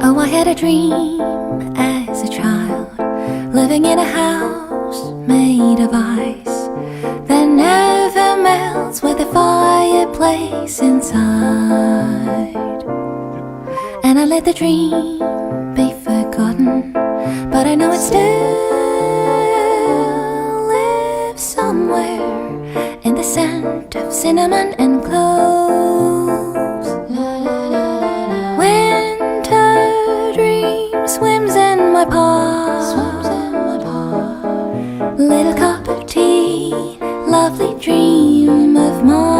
Oh, I had a dream as a child, living in a house made of ice that never melts with a fireplace inside. And I let the dream be forgotten, but I know it still lives somewhere in the scent of cinnamon and cloves. Winter dream swims in my paw. Little cup of tea, lovely dream of mine.